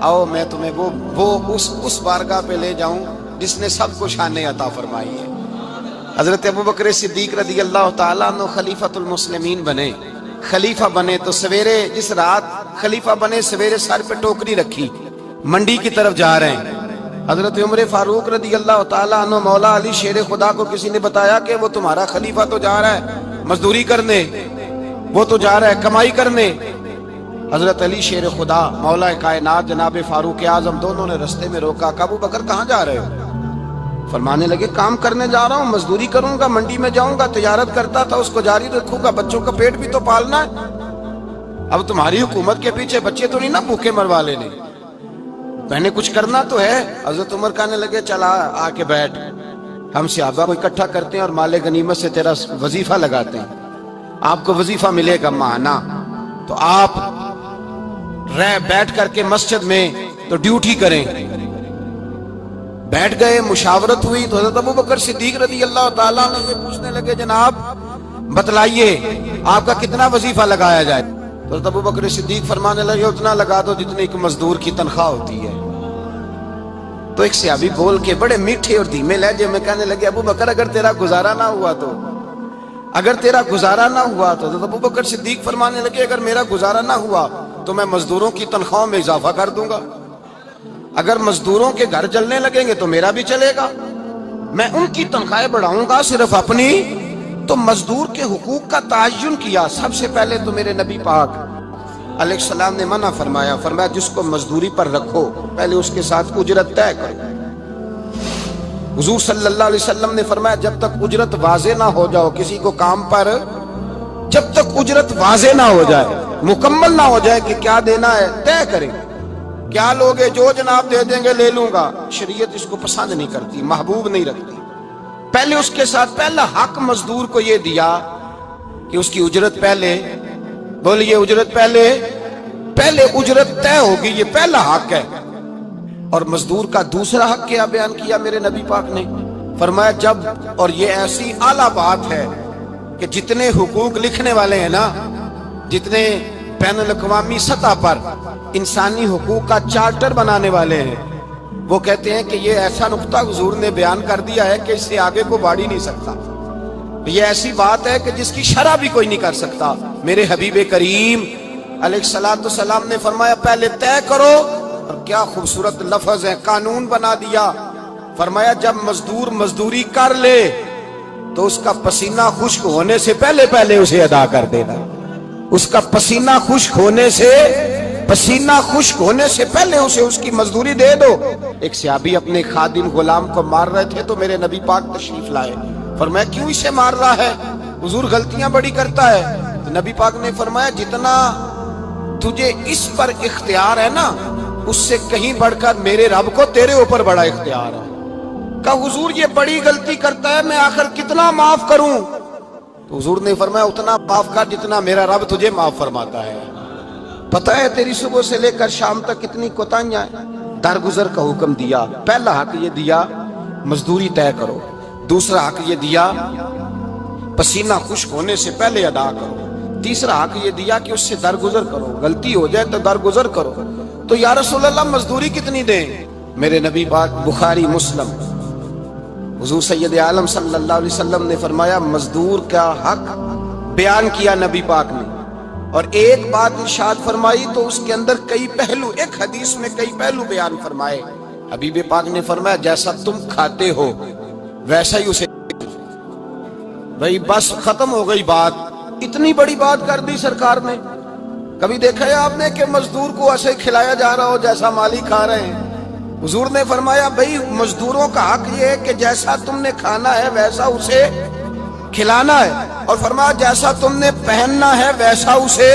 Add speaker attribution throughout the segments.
Speaker 1: आओ मैं तुम्हें वो उस बारगाह पे ले जाऊं जिसने सबको शान अता फरमाई है। हजरत अबू बकर सिद्दीक रज़ी अल्लाह तआला अन्हु खलीफतुल मुस्लिमीन बने, खलीफा बने तो सवेरे, जिस रात खलीफा बने सवेरे सर पे टोकरी रखी, मंडी की तरफ जा रहे हैं। हजरत उमर फारूक रज़ी अल्लाह तआला अन्हु मौला अली शेर खुदा को किसी ने बताया कि वो तुम्हारा खलीफा तो जा रहा है मजदूरी करने, वो तो जा रहा है कमाई करने। हजरत अली शेर खुदा मौला कायनात जनाब फारूक आजम दोनों ने रास्ते में रोका। अबू बकर कहाँ जा रहे हो? फरमाने लगे काम करने जा रहा हूँ, मजदूरी करूंगा, मंडी में जाऊंगा, तिजारत करता था उसको जारी रखूंगा, बच्चों का पेट भी तो पालना है। अब तुम्हारी हुकूमत के पीछे बच्चे तो नहीं ना भूखे मरवा लेने, मैंने कुछ करना तो है। हजरत उमर कहने लगे चला आके बैठ, हम सहाबा को इकट्ठा करते हैं और माले गनीमत से तेरा वजीफा लगाते हैं, आपको वजीफा मिलेगा माना। तो आप बैठ करके मस्जिद में तो ड्यूटी करें। बैठ गए, मुशावरत हुई तो हज़रत अबू बकर सिद्दीक रज़ी अल्लाह ताला अन्हु से पूछने लगे जनाब बतलाइए आपका कितना वजीफा लगाया जाए। तो हज़रत अबू बकर सिद्दीक फरमाने लगे उतना लगा दो जितनी एक मजदूर की तनख्वाह होती है। तो एक सहाबी बोल के बड़े मीठे और धीमे लहजे में कहने लगे अबू बकर अगर तेरा गुजारा ना हुआ तो, अगर तेरा गुजारा ना हुआ तो अबू बकर सिद्दीक फरमाने लगे अगर मेरा गुजारा ना हुआ तो मैं मजदूरों की तनख्वाह में इजाफा कर दूंगा, अगर मजदूरों के घर चलने लगेंगे तो मेरा भी चलेगा, मैं उनकी तनख्वाहें बढ़ाऊंगा सिर्फ अपनी। तो मजदूर के हुकूक का तायुन किया। सबसे पहले तो मेरे नबी पाक अलैहिस्सलाम ने मना फरमाया, फरमाया जिसको मजदूरी पर रखो पहले उसके साथ उजरत तय करो। हुजूर सल्लल्लाहु अलैहि वसल्लम ने फरमाया जब तक उजरत वाज़े ना हो जाओ किसी को काम पर, जब तक उजरत वाज़े ना हो जाए, मुकम्मल ना हो जाए कि क्या देना है तय करें, क्या लोगे जो जनाब दे देंगे ले लूंगा। शरीयत इसको पसंद नहीं करती, महबूब नहीं रखती। पहले उसके साथ पहला हक मजदूर को ये दिया कि उसकी उजरत पहले, बोलिए उजरत पहले उजरत तय होगी, ये पहला हक है। और मजदूर का दूसरा हक क्या बयान किया मेरे नबी पाक ने? फरमाया जब, और ये ऐसी आला बात है कि जितने हुकूक लिखने वाले हैं ना, जितने बैनुल अक़वामी सतह पर इंसानी हुकूक का चार्टर बनाने वाले हैं, वो कहते हैं कि ये ऐसा नुक्ता हुजूर ने बयान कर दिया है कि इससे आगे को बढ़ ही नहीं सकता। ये ऐसी बात है कि जिसकी शरह भी कोई नहीं कर सकता। मेरे हबीब करीम अलैहिस्सलातु सलाम ने फरमाया पहले तय करो। और क्या खूबसूरत लफ्ज है, कानून बना दिया। फरमाया जब मजदूर मजदूरी कर ले तो उसका पसीना खुश्क होने से पहले पहले उसे अदा कर देना, उसका पसीना खुश्क होने से पहले उसे उसकी मजदूरी दे दो। एक सहाबी अपने खादिम गुलाम को मार रहे थे तो मेरे नबी पाक तशरीफ लाए। फरमाया क्यों इसे मार रहा है? हुजूर गलतियां बड़ी करता है। तो नबी पाक ने फरमाया जितना तुझे इस पर इख्तियार है ना, उससे कहीं बढ़कर मेरे रब को तेरे ऊपर बड़ा इख्तियार है। कहा हुजूर ये बड़ी गलती करता है, मैं आखिर कितना माफ करूं? तो हुजूर ने फरमाया उतना माफ कर जितना मेरा रब तुझे माफ फरमाता है। पता है तेरी सुबह से लेकर शाम तक कितनी कोताहियां हैं। दरगुजर का हुक्म दिया, पहला हक ये दिया मजदूरी तय करो, दूसरा हक ये दिया पसीना खुश्क होने से पहले अदा करो, तीसरा हक ये दिया कि उससे दरगुजर करो, गलती हो जाए तो दरगुजर करो। तो या रसूल अल्लाह मजदूरी कितनी दें? मेरे नबी पाक बुखारी मुस्लिम हुजूर सैयद आलम सल्लल्लाहु अलैहि वसल्लम ने फरमाया मजदूर का हक बयान किया नबी पाक ने, और एक बात इरशाद फरमाई तो उसके अंदर कई पहलू, एक हदीस में कई पहलू बयान फरमाए। हबीब पाक ने फरमाया जैसा तुम खाते हो वैसा ही उसे, भाई बस खत्म हो गई बात। इतनी बड़ी बात कर दी सरकार ने। कभी देखा है आपने कि मजदूर को ऐसे खिलाया जा रहा हो जैसा मालिक खा रहे हैं? हुजूर ने फरमाया भाई मजदूरों का हक ये है कि जैसा तुमने खाना है वैसा उसे खिलाना है, और फरमाया जैसा तुमने पहनना है वैसा उसे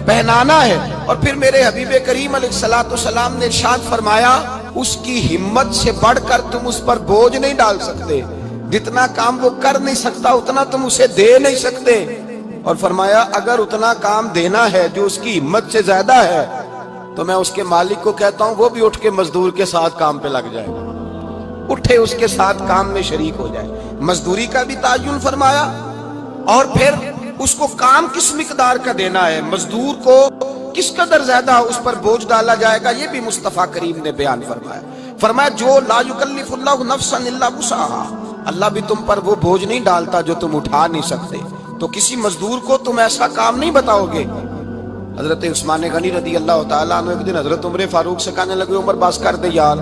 Speaker 1: पहनाना है। और फिर मेरे हबीब करीम अलैहिस्सलातु सलाम ने इरशाद फरमाया उसकी हिम्मत से बढ़कर तुम उस पर बोझ नहीं डाल सकते। जितना काम वो कर नहीं सकता उतना तुम उसे दे नहीं सकते। और फरमाया अगर उतना काम देना है जो उसकी हिम्मत से ज्यादा है तो मैं उसके मालिक को कहता हूं वो भी उठ के मजदूर के साथ काम पे लग जाए, उठे उसके साथ काम में शरीक हो जाए। मजदूरी का भी तायुन फरमाया, और फिर उसको काम किस मिकदार का देना है। मजदूर को किस कदर ज्यादा उस पर बोझ डाला जाएगा, ये भी मुस्तफा करीम ने बयान फरमाया। फरमाया जो ला युकल्लिफुल्लाहु नफ्सन इल्ला वुसअहा, अल्लाह भी तुम पर वो बोझ नहीं डालता जो तुम उठा नहीं सकते, तो किसी मजदूर को तुम ऐसा काम नहीं बताओगे। हजरत उस्मान गनी रदी अल्लाह ताला अन्हु एक दिन हजरत उमर फारूक से कहने लगे, उमर बस कर दे यार,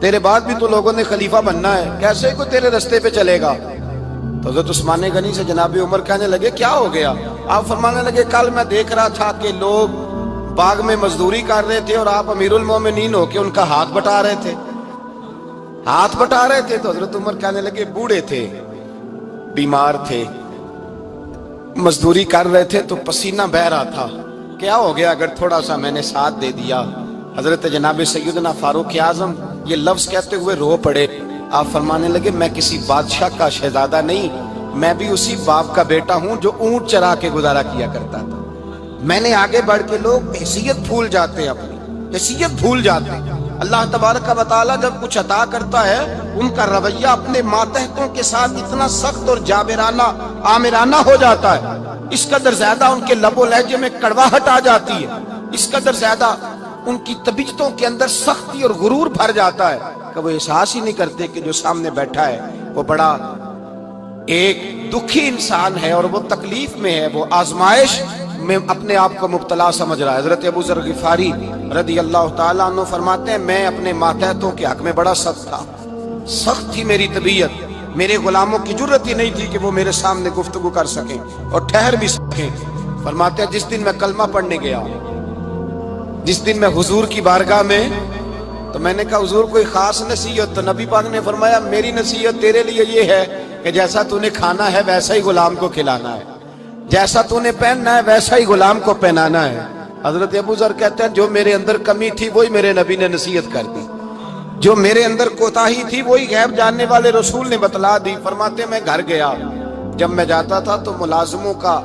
Speaker 1: तेरे बाद भी तो लोगों ने खलीफा बनना है, कैसे को तेरे रास्ते पे चलेगा। तो हजरत उस्मान गनी से जनाब उमर कहने लगे क्या हो गया। आप फरमाने लगे कल मैं देख रहा था कि लोग बाग में मजदूरी कर रहे थे और आप अमीरुल मोमिनीन होके उनका हाथ बटा रहे थे, हाथ बटा रहे थे। तो हजरत उमर कहने लगे बूढ़े थे, बीमार थे, मजदूरी कर रहे थे तो पसीना बह रहा था, क्या हो गया अगर थोड़ा सा मैंने साथ दे दिया। हजरत जनाब सैयदना फारूक आजम ये लफ्ज कहते हुए रो पड़े। आप फरमाने लगे मैं किसी बादशाह का शहजादा नहीं, मैं भी उसी बाप का बेटा हूं जो ऊंट चरा के गुजारा किया करता था। मैंने आगे बढ़ के लोग हैसियत भूल जाते हैं, अपनी हैसियत भूल जाते हैं। अल्लाह तबारक व तआला जब कुछ अता करता है उनका रवैया अपने मातहतों के साथ इतना सख्त और जाबिराना आमिराना हो जाता है, इस कदर ज्यादा उनके लबो लहजे में कड़वाहट आ जाती है, इस कदर ज्यादा उनकी तबीयतों के अंदर सख्ती और गुरूर भर जाता है कि वो एहसास ही नहीं करते कि जो सामने बैठा है वो बड़ा एक दुखी इंसान है और वो तकलीफ में है, वो आजमाइश में अपने आप को मुब्तला समझ रहा है। हजरत अबू ज़र गिफारी रदी अल्लाह ताला अन्हु फरमाते हैं मैं अपने मातहतों के हक में बड़ा सख्त था, सख्त थी मेरी तबीयत, मेरे गुलामों की जुर्रत ही नहीं थी कि वो मेरे सामने गुफ्तगू कर सकें और ठहर भी सकें। फरमाते हैं जिस दिन मैं कलमा पढ़ने गया, जिस दिन मैं हुजूर की बारगाह में, तो मैंने कहा हुजूर कोई खास नसीहत, तो नबी पाक ने फरमाया मेरी नसीहत तेरे लिए ये है कि जैसा तूने खाना है वैसा ही गुलाम को खिलाना है, जैसा तूने पहनना है वैसा ही गुलाम को पहनाना है। हजरत अबू ज़र कहते हैं जो मेरे अंदर कमी थी वही मेरे नबी ने नसीहत कर दी, जो मेरे अंदर कोताही थी वही गैब जानने वाले रसूल ने बतला दी। फरमाते मैं घर गया, जब मैं जाता था तो मुलाजिमों का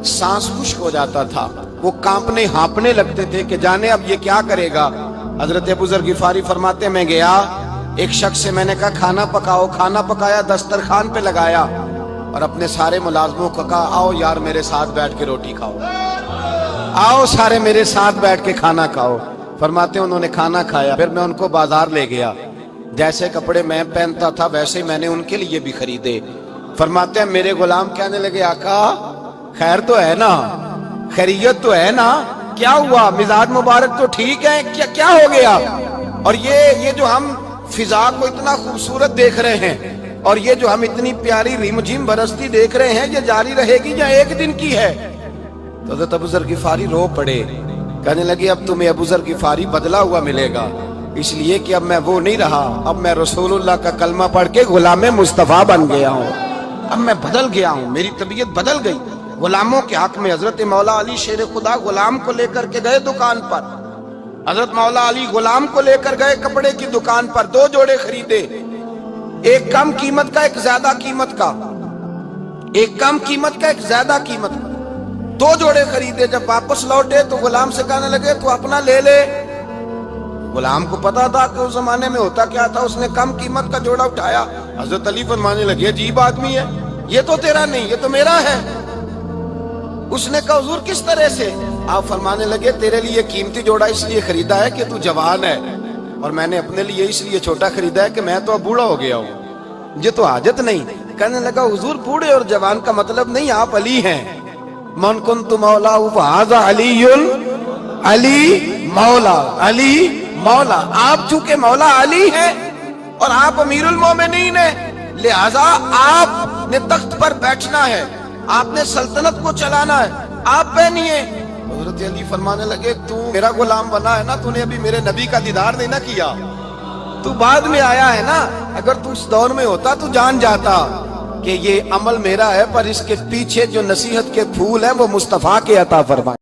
Speaker 1: सांस खुश्क हो जाता था, वो कांपने हाँपने लगते थे कि जाने अब ये क्या करेगा। हजरत अबू ज़र गिफारी फरमाते मैं गया, एक शख्स से मैंने कहा खाना पकाओ, खाना पकाया, दस्तरखान पे लगाया और अपने सारे मुलाजमों को कहा आओ यार मेरे साथ बैठ के रोटी खाओ, आओ सारे मेरे साथ बैठ के खाना खाओ। फरमाते उन्होंने खाना खाया, फिर मैं उनको बाजार ले गया, जैसे कपड़े मैं पहनता था वैसे ही मैंने उनके लिए भी खरीदे। फरमाते हैं मेरे गुलाम कहने लगे आका खैर तो है ना, खैरियत तो है ना, क्या हुआ, मिजाज मुबारक तो ठीक है, क्या क्या हो गया। और ये जो हम फिजा को इतना खूबसूरत देख रहे हैं और ये जो हम इतनी प्यारी रिमझिम बरसती देख रहे हैं, ये जारी रहेगी या एक दिन की है। तो हज़रत अबू ज़र गिफारी रो पड़े, कहने लगे अब तुम्हें अबू ज़र गिफारी बदला हुआ मिलेगा, इसलिए कि अब मैं वो नहीं रहा, अब मैं रसूलुल्लाह का कलमा पढ़ के गुलाम मुस्तफ़ा बन गया हूँ, अब मैं बदल गया हूँ, मेरी तबीयत बदल गई। गुलामों के हक में हजरत मौला अली शेर खुदा गुलाम को लेकर के गए दुकान पर, हजरत मौला अली गुलाम को लेकर गए कपड़े की दुकान पर, 2 जोड़े खरीदे, एक कम कीमत का एक ज्यादा कीमत का, एक कम कीमत का एक ज्यादा कीमत का, 2 जोड़े खरीदे। जब वापस लौटे तो गुलाम से कहने लगे तू अपना ले ले। गुलाम को पता था कि उस जमाने में होता क्या था, उसने कम कीमत का जोड़ा उठाया। हजरत अली फरमाने लगे अजीब आदमी है, ये तो तेरा नहीं ये तो मेरा है। उसने कहा हुजूर किस तरह से। आप फरमाने लगे तेरे लिए कीमती जोड़ा इसलिए खरीदा है कि तू जवान है और मैंने अपने लिए इसलिए छोटा खरीदा है कि मैं तो अब बूढ़ा हो गया हूँ, मुझे तो आदत नहीं। कहने लगा हुजूर बूढ़े और जवान का मतलब नहीं, आप अली हैं। मन कुन्तु मौला फ़हाज़ा अलीयुन अली मौला, अली मौला, आप चूंकि मौला अली हैं और आप अमीरुल मोमिनीन हैं, लिहाजा आपने तख्त पर बैठना है, आपने सल्तनत को चलाना है, आप पहनिए। हज़रत अली फरमाने लगे तू मेरा गुलाम बना है ना, तूने अभी मेरे नबी का दीदार नहीं ना किया, तू बाद में आया है ना, अगर तू इस दौर में होता तू जान जाता कि ये अमल मेरा है, पर इसके पीछे जो नसीहत के फूल हैं वो मुस्तफा के अता फरमाए।